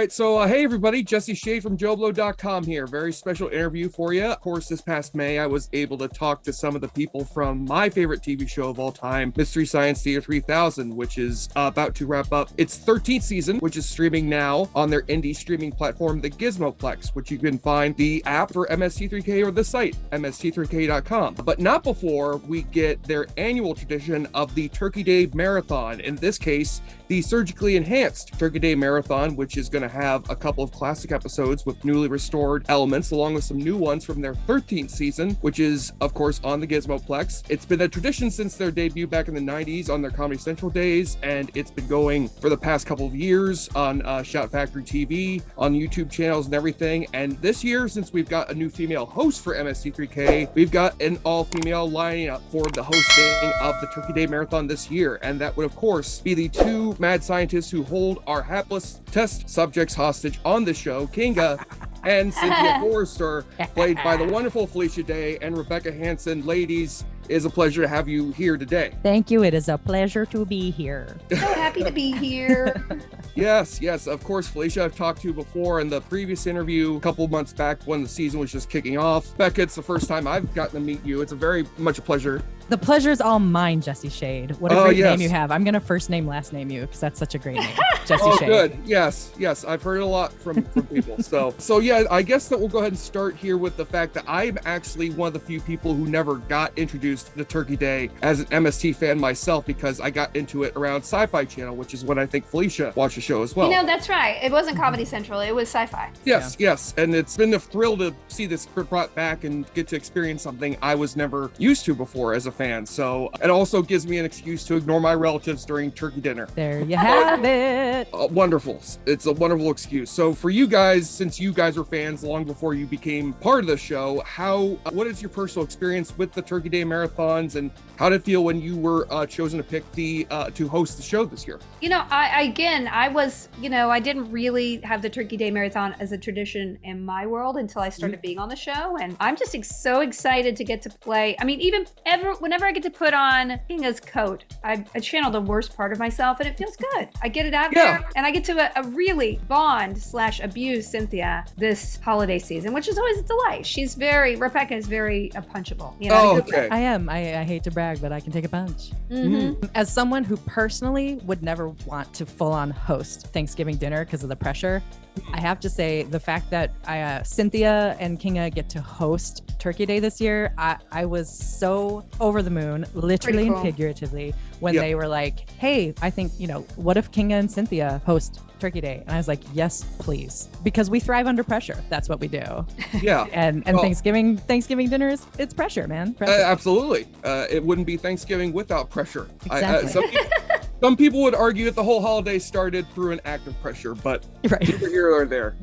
right, so hey everybody, Jesse Shade from Joblo.com here. Very special interview for you. Of course, this past May, I was able to talk to some of the people from my favorite TV show of all time, Mystery Science Theater 3000, which is about to wrap up its 13th season, which is streaming now on their indie streaming platform, the Gizmoplex, which you can find the app for MST3K or the site, mst3k.com. But not before we get their annual tradition of the Turkey Day Marathon. In this case, the surgically enhanced Turkey Day Marathon, which is going to have a couple of classic episodes with newly restored elements, along with some new ones from their 13th season, which is, of course, on the Gizmoplex. It's been a tradition since their debut back in the 90s on their Comedy Central days, and it's been going for the past couple of years on Shout Factory TV, on YouTube channels and everything. And this year, since we've got a new female host for MST3K, we've got an all-female lineup for the hosting of the Turkey Day Marathon this year. And that would, of course, be the two mad scientists who hold our hapless test subjects hostage on the show, Kinga and Cynthia Forrester, played by the wonderful Felicia Day and Rebecca Hanson. Ladies, it is a pleasure to have you here today. Thank you. It is a pleasure to be here. So happy to be here. Yes, of course, Felicia, I've talked to before in the previous interview a couple months back when the season was just kicking off. Becca, it's the first time I've gotten to meet you. It's a very much a pleasure. The pleasure's all mine, Jesse Shade. What a great name you have. I'm going to first name, last name you because that's such a great name. Jesse Shade. Oh, good. Yes. I've heard it a lot from people. So yeah, I guess that we'll go ahead and start here with the fact that I'm actually one of the few people who never got introduced to Turkey Day as an MST fan myself, because I got into it around Sci-Fi Channel, which is when I think Felicia watched the show as well. You know, that's right. It wasn't Comedy Central. It was Sci-Fi. Yes. And it's been a thrill to see this brought back and get to experience something I was never used to before as a fan. So it also gives me an excuse to ignore my relatives during turkey dinner. There you have it. Wonderful. It's a wonderful excuse. So for you guys, since you guys were fans long before you became part of the show, what is your personal experience with the Turkey Day Marathons, and how did it feel when you were chosen to pick to host the show this year? You know, I didn't really have the Turkey Day Marathon as a tradition in my world until I started being on the show. And I'm just so excited to get to play. I mean, whenever I get to put on Kinga's coat, I channel the worst part of myself, and it feels good. I get it out there, and I get to really bond/abuse Cynthia this holiday season, which is always a delight. Rebecca is very punchable. You know, okay. I am. I hate to brag, but I can take a punch. Mm-hmm. As someone who personally would never want to full-on host Thanksgiving dinner because of the pressure, I have to say the fact that Cynthia and Kinga get to host Turkey Day this year, I was so over the moon, literally and figuratively, when they were like, hey, I think, what if Kinga and Cynthia host Turkey Day? And I was like, yes, please. Because we thrive under pressure. That's what we do. Yeah. and Thanksgiving dinner it's pressure, man. Pressure. Absolutely. It wouldn't be Thanksgiving without pressure. Exactly. Some people would argue that the whole holiday started through an act of pressure, but neither here or there.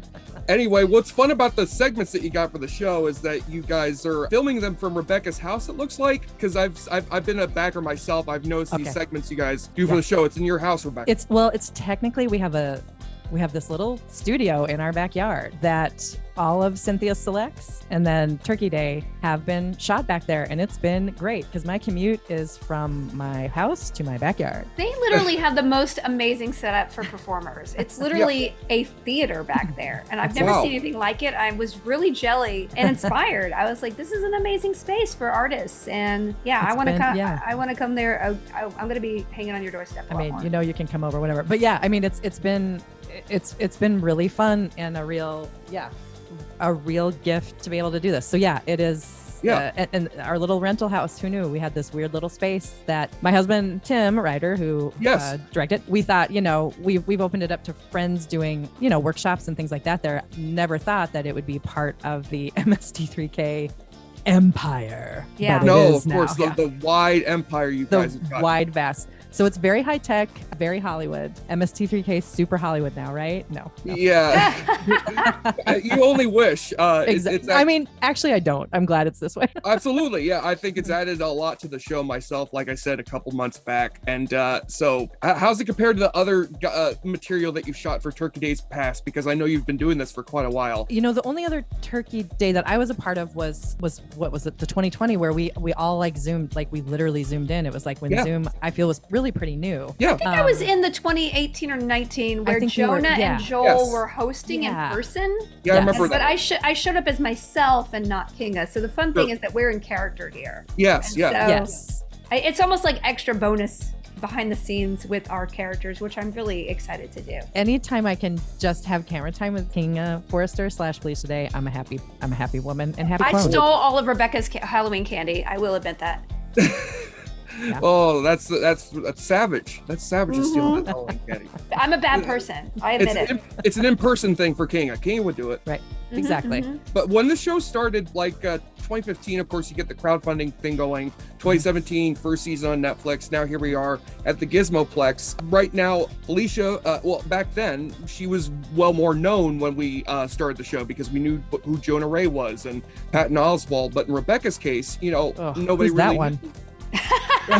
Anyway, what's fun about the segments that you got for the show is that you guys are filming them from Rebecca's house, it looks like, because I've been a backer myself. I've noticed these segments you guys do for the show. It's in your house, Rebecca. It's technically we have this little studio in our backyard that all of Cynthia's selects and then Turkey Day have been shot back there, and it's been great because my commute is from my house to my backyard. They literally have the most amazing setup for performers. It's literally a theater back there, and I've never seen anything like it. I was really jelly and inspired. I was like, this is an amazing space for artists, and I want to come. I want to come there. I'm going to be hanging on your doorstep. I mean, you can come over, whatever. But yeah, I mean, it's been really fun and a real gift to be able to do this. So yeah, it is. And our little rental house, who knew? We had this weird little space that my husband, Tim Ryder, who directed, we thought, we've opened it up to friends doing, workshops and things like that there. Never thought that it would be part of the MST3K empire. Yeah. No, of course, the wide empire you guys have got. The wide, vast. So it's very high tech, very Hollywood. MST3K is super Hollywood now, right? No. Yeah. You only wish. Exactly. I mean, actually, I don't. I'm glad it's this way. Absolutely. Yeah. I think it's added a lot to the show myself, like I said, a couple months back. And so how's it compared to the other material that you've shot for Turkey Days past? Because I know you've been doing this for quite a while. The only other Turkey Day that I was a part of was what was it, the 2020, where we all like Zoomed, like we literally Zoomed in. It was like when Zoom, I feel, was really really pretty new. Yeah. I think I was in the 2018 or 19 where think you were, Jonah yeah. and Joel Yes. were hosting in person. Yeah, I remember But that. I showed up as myself and not Kinga. So the fun thing is that we're in character here. Yes, And yeah. so Yes. it's almost like extra bonus behind the scenes with our characters, which I'm really excited to do. Anytime I can just have camera time with Kinga Forrester / Felicia Day, I'm a happy woman and happy I clone. stole all of Rebecca's Halloween candy. I will admit that. Yeah. Oh, that's savage. That's savage to steal that Halloween candy. I'm a bad person. I admit it. It's an in-person thing for Kinga. Kinga would do it. Right. Exactly. But when the show started, like 2015, of course, you get the crowdfunding thing going. 2017, first season on Netflix. Now here we are at the Gizmoplex. Right now, Felicia, well, back then, she was well more known when we started the show because we knew who Jonah Ray was and Patton Oswalt. But in Rebecca's case, nobody who's really that one? Where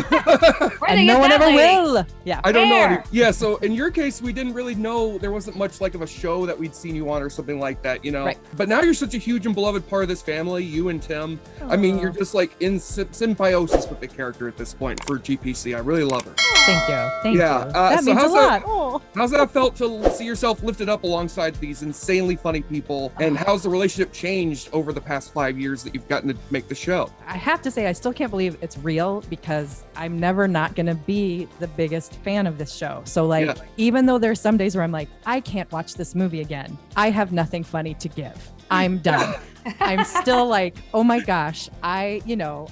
And they no get one that ever lady? will. Yeah. I don't know. Where? Yeah, so in your case, we didn't really know. There wasn't much like of a show that we'd seen you on or something like that, Right. But now you're such a huge and beloved part of this family, you and Tim. I mean, you're just like in symbiosis with the character at this point for GPC. I really love her. Thank you. Thank Yeah, you. That so means a how's lot. that- Oh. How's that felt to see yourself lifted up alongside these insanely funny people? And how's the relationship changed over the past 5 years that you've gotten to make the show? I have to say, I still can't believe it's real because I'm never not going to be the biggest fan of this show. So like, Yeah. even though there's some days where I'm like, I can't watch this movie again. I have nothing funny to give. I'm done. I'm still like, oh my gosh, I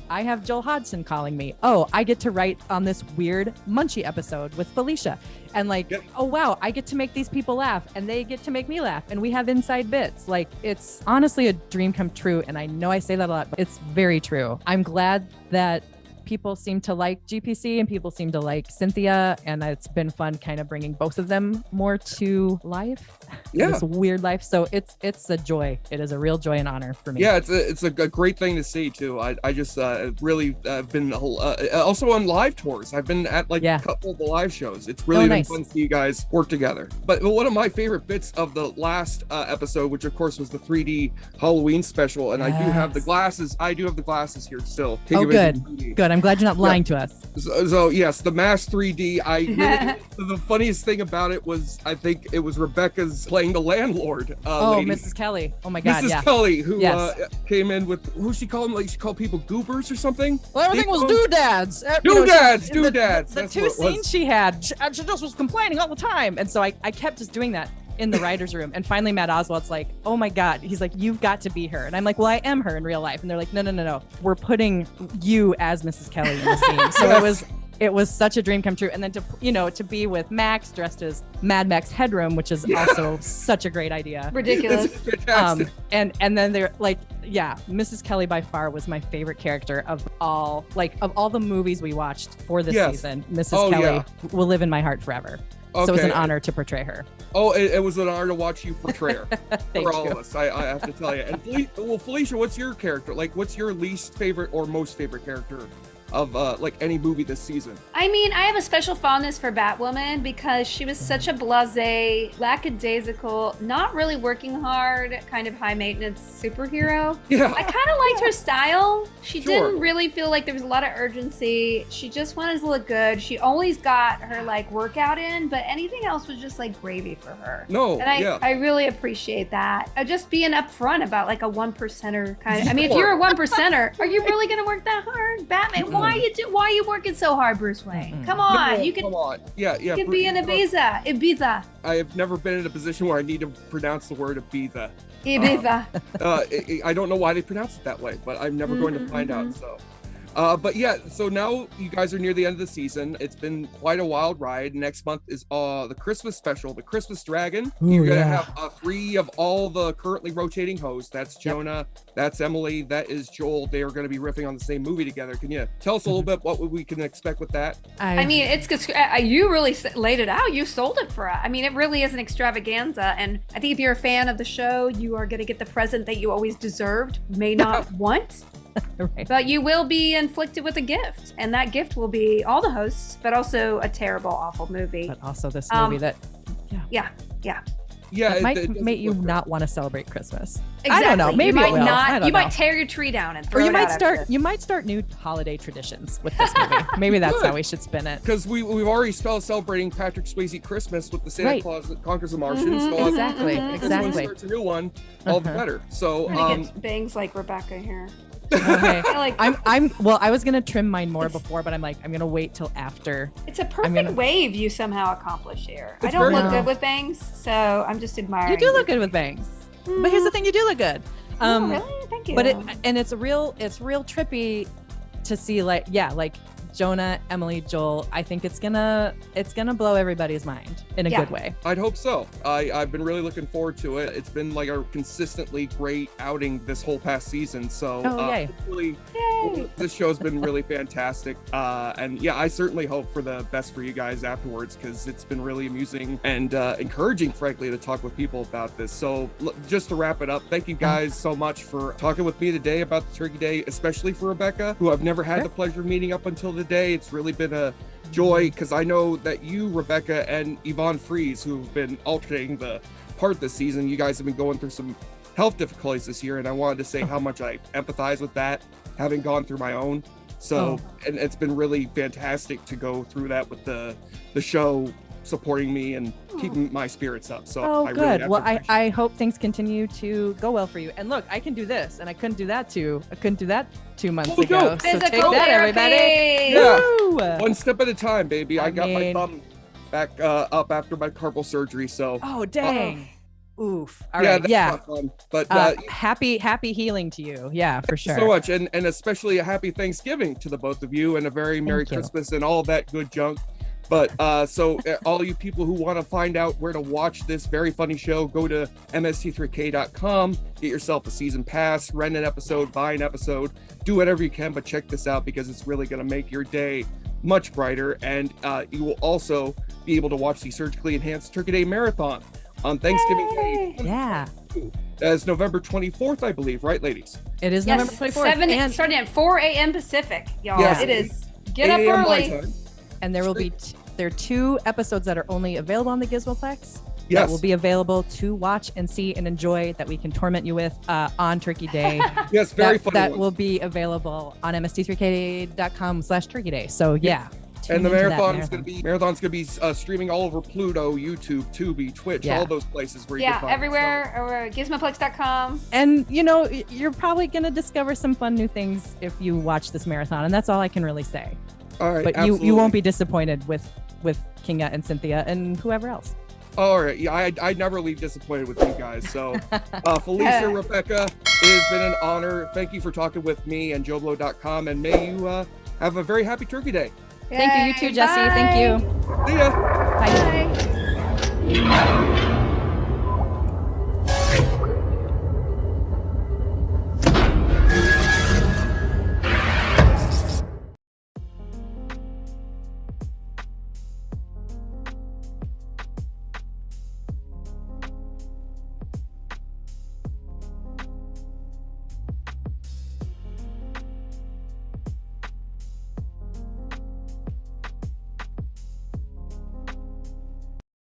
have Joel Hodgson calling me. Oh, I get to write on this weird Munchie episode with Felicia. And like, Yep. oh wow, I get to make these people laugh and they get to make me laugh and we have inside bits. Like, it's honestly a dream come true. And I know I say that a lot, but it's very true. I'm glad that people seem to like GPC and people seem to like Cynthia, and it's been fun kind of bringing both of them more to life. Yeah. This weird life. So it's a joy. It is a real joy and honor for me. Yeah, it's a great thing to see too. I just really been also on live tours. I've been at like a couple of the live shows. It's really been nice. fun to see you guys work together. But one of my favorite bits of the last episode, which of course was the 3D Halloween special, and I do have the glasses. I do have the glasses here still. Oh, good. Good. I'm glad you're not lying to us. So yes, the Mask 3D. The funniest thing about it was I think it was Rebecca's playing the landlord. Lady. Mrs. Kelly. Oh my God. Mrs. Yeah. Kelly, who Yes. came in with who she called them? Like she called people goobers or something. Well, everything was doodads. Doodads. The That's two what it was. scenes she had, she just was complaining all the time. And so I kept just doing that in the writer's room. And finally, Matt Oswald's like, oh my God. He's like, you've got to be her. And I'm like, well, I am her in real life. And they're like, no. We're putting you as Mrs. Kelly in the scene. So it was such a dream come true. And then to be with Max dressed as Mad Max Headroom, which is also such a great idea. Ridiculous. It's fantastic. And then they're like, yeah, Mrs. Kelly by far was my favorite character of all the movies we watched for this season. Mrs. Kelly will live in my heart forever. So it was an honor to portray her. Oh, it was an honor to watch you portray her for all you. of us. I have to tell you. And Felicia, what's your character? Like, what's your least favorite or most favorite character of like any movie this season? I mean, I have a special fondness for Batwoman because she was such a blasé, lackadaisical, not really working hard, kind of high maintenance superhero. Yeah. I kind of liked her style. She Sure. didn't really feel like there was a lot of urgency. She just wanted to look good. She always got her like workout in, but anything else was just like gravy for her. No, And I really appreciate that. Just being upfront about like a 1% kind of. I mean, if you're a 1%, are you really gonna work that hard, Batman? Why are you working so hard, Bruce Wayne? Come on, No, you can. Come on. Yeah. You can be in Ibiza. I have never been in a position where I need to pronounce the word Ibiza. Ibiza. I don't know why they pronounce it that way, but I'm never going to find out. But yeah, so now you guys are near the end of the season. It's been quite a wild ride. Next month is the Christmas special, the Christmas Dragon. You're gonna have 3 of all the currently rotating hosts. That's Jonah, that's Emily, that is Joel. They are going to be riffing on the same movie together. Can you tell us a little bit what we can expect with that? I mean, it's you really laid it out. You sold it for us. I mean, it really is an extravaganza, and I think if you're a fan of the show, you are going to get the present that you always deserved, may not want. Right. But you will be inflicted with a gift, and that gift will be all the hosts, but also a terrible, awful movie. But also this movie that, Yeah. Yeah, That might doesn't make you look not want to celebrate Christmas. Exactly. I don't know. Maybe you might it will. not. I don't You know. might tear your tree down and Or throw you it might out after start. this. You might start new holiday traditions with this movie. Maybe that's how we should spin it. because we've already started celebrating Patrick Swayze Christmas with the Santa Right. Claus that conquers the Martians. Mhm, So Exactly. mhm, if this one Exactly. starts a new one, all the better. So I'm gonna get bangs like Rebecca here. Okay. I like. Well, I was gonna trim mine more before, but I'm like, I'm gonna wait till after. It's a perfect gonna- wave you somehow accomplished here. I It's don't very look good. good with bangs, so I'm just admiring. You do look good with bangs, but here's the thing: you do look good. Oh, really? Thank you. But it's real trippy to see like Jonah, Emily, Joel. I think it's gonna blow everybody's mind in a Yeah. good way. I'd hope so. I've been really looking forward to it. It's been like a consistently great outing this whole past season. So Yay. hopefully Yay. this show's been really fantastic. And yeah, I certainly hope for the best for you guys afterwards, because it's been really amusing and encouraging, frankly, to talk with people about this. So just to wrap it up, thank you guys so much for talking with me today about the Turkey Day, especially for Rebecca, who I've never had Sure. the pleasure of meeting up until today. It's really been a joy, because I know that you, Rebecca, and Yvonne Fries, who've been alternating the part this season, you guys have been going through some health difficulties this year, and I wanted to say how much I empathize with that, having gone through my own. So, and it's been really fantastic to go through that with the show supporting me and keeping my spirits up. So Oh, I good. really have Well, to appreciate I hope things continue to go well for you. And look, I can do this, and I couldn't do that 2 months Oh, ago. dope. So take Physical that, therapy. everybody. Yeah. Woo! one step at a time, baby. I I got my mean- thumb back up after my carpal surgery. So Oh, dang. Oof. All yeah, right. that's Yeah. not fun. But Happy healing to you. Yeah, for sure. so much, and especially a happy Thanksgiving to the both of you, and a very Merry Thank you. Christmas and all that good junk. But all you people who want to find out where to watch this very funny show, go to mst3k.com, get yourself a season pass, rent an episode, buy an episode, do whatever you can, but check this out, because it's really going to make your day much brighter. And you will also be able to watch the Surgically Enhanced Turkey Day Marathon on Thanksgiving Day. Yeah. As November 24th, I believe, right, ladies? It is Yes, November 24th. starting at 4 a.m. Pacific, y'all. Yes. It is. Get 8 up a.m. my early. time. And there will be there are 2 episodes that are only available on the Gizmoplex Yes. that will be available to watch and see and enjoy, that we can torment you with on Turkey Day. Yes, very funny that one. will be available on mst3k.com/turkey day. So yeah. And the tune into that marathon's gonna be streaming all over Pluto, YouTube, Tubi, Twitch, Yeah. all those places where you Yeah, can find it. everywhere. Or gizmoplex.com. And you're probably gonna discover some fun new things if you watch this marathon, and that's all I can really say. So, all right, But absolutely. you won't be disappointed with Kinga and Cynthia and whoever else. All right, yeah, I never leave disappointed with you guys. So, Felicia, Rebecca, it has been an honor. Thank you for talking with me and Joblo.com, and may you have a very happy Turkey Day. Thank you, you too, Jesse. Thank you. See ya. Bye. Bye.